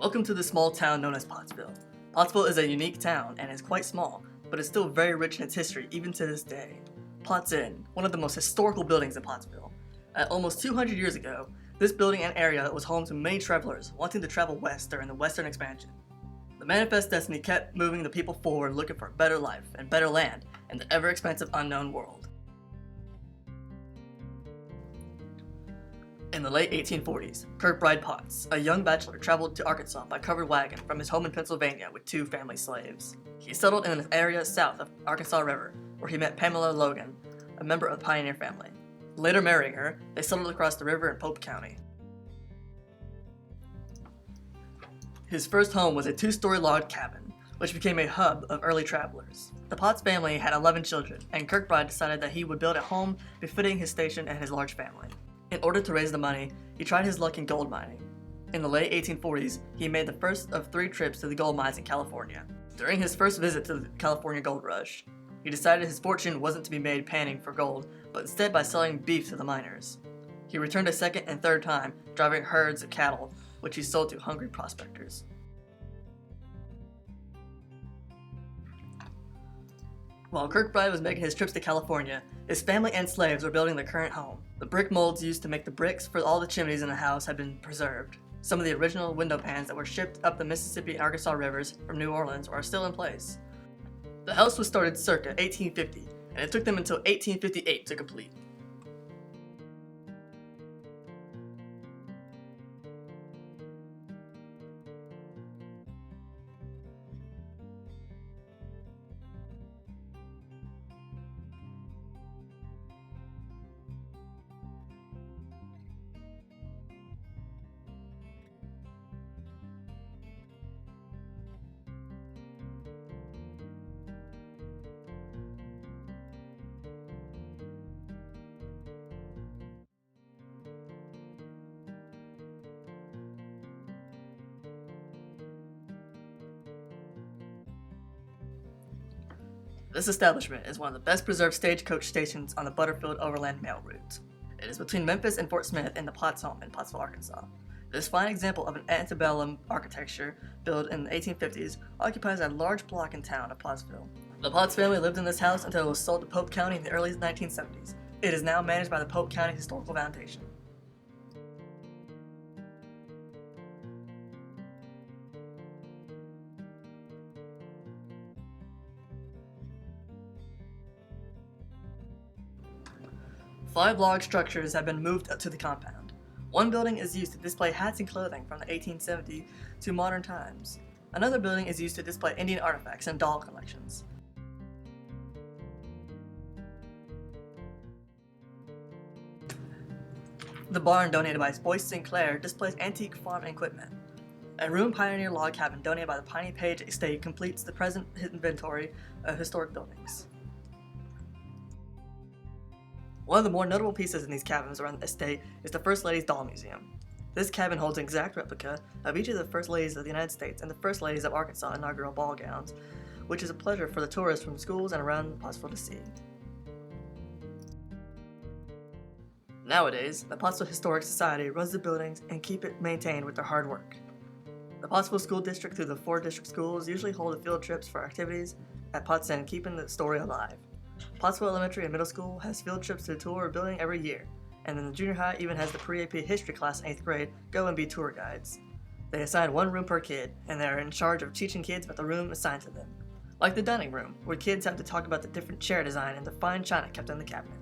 Welcome to the small town known as Pottsville. Pottsville is a unique town and is quite small, but is still very rich in its history even to this day. Potts Inn, one of the most historical buildings in Pottsville. At almost 200 years ago, this building and area was home to many travelers wanting to travel west during the Western expansion. The manifest destiny kept moving the people forward looking for a better life and better land in the ever-expansive unknown world. In the late 1840s, Kirkbride Potts, a young bachelor, traveled to Arkansas by covered wagon from his home in Pennsylvania with 2 family slaves. He settled in an area south of Arkansas River, where he met Pamela Logan, a member of the pioneer family. Later marrying her, they settled across the river in Pope County. His first home was a 2-story log cabin, which became a hub of early travelers. The Potts family had 11 children, and Kirkbride decided that he would build a home befitting his station and his large family. In order to raise the money, he tried his luck in gold mining. In the late 1840s, he made the first of 3 trips to the gold mines in California. During his first visit to the California gold rush, he decided his fortune wasn't to be made panning for gold, but instead by selling beef to the miners. He returned a second and third time, driving herds of cattle, which he sold to hungry prospectors. While Kirkbride was making his trips to California, his family and slaves were building their current home. The brick molds used to make the bricks for all the chimneys in the house had been preserved. Some of the original window pans that were shipped up the Mississippi and Arkansas rivers from New Orleans are still in place. The house was started circa 1850, and it took them until 1858 to complete. This establishment is one of the best preserved stagecoach stations on the Butterfield Overland Mail Route. It is between Memphis and Fort Smith in the Potts home in Pottsville, Arkansas. This fine example of an antebellum architecture built in the 1850s occupies a large block in town of Pottsville. The Potts family lived in this house until it was sold to Pope County in the early 1970s. It is now managed by the Pope County Historical Foundation. Five log structures have been moved up to the compound. One building is used to display hats and clothing from the 1870s to modern times. Another building is used to display Indian artifacts and doll collections. The barn donated by Boyce Sinclair displays antique farm equipment. A room pioneer log cabin donated by the Piney Page Estate completes the present inventory of historic buildings. One of the more notable pieces in these cabins around the estate is the First Lady's Doll Museum. This cabin holds an exact replica of each of the First Ladies of the United States and the First Ladies of Arkansas inaugural ball gowns, which is a pleasure for the tourists from schools and around Pottsville to see. Nowadays, the Pottsville Historic Society runs the buildings and keep it maintained with their hard work. The Pottsville School District through the 4 district schools usually hold field trips for activities at Potts Inn, keeping the story alive. Pottsville Elementary and Middle School has field trips to the tour building every year, and then the junior high even has the pre-AP history class in 8th grade go and be tour guides. They assign 1 room per kid, and they are in charge of teaching kids about the room assigned to them. Like the dining room, where kids have to talk about the different chair design and the fine china kept in the cabinet.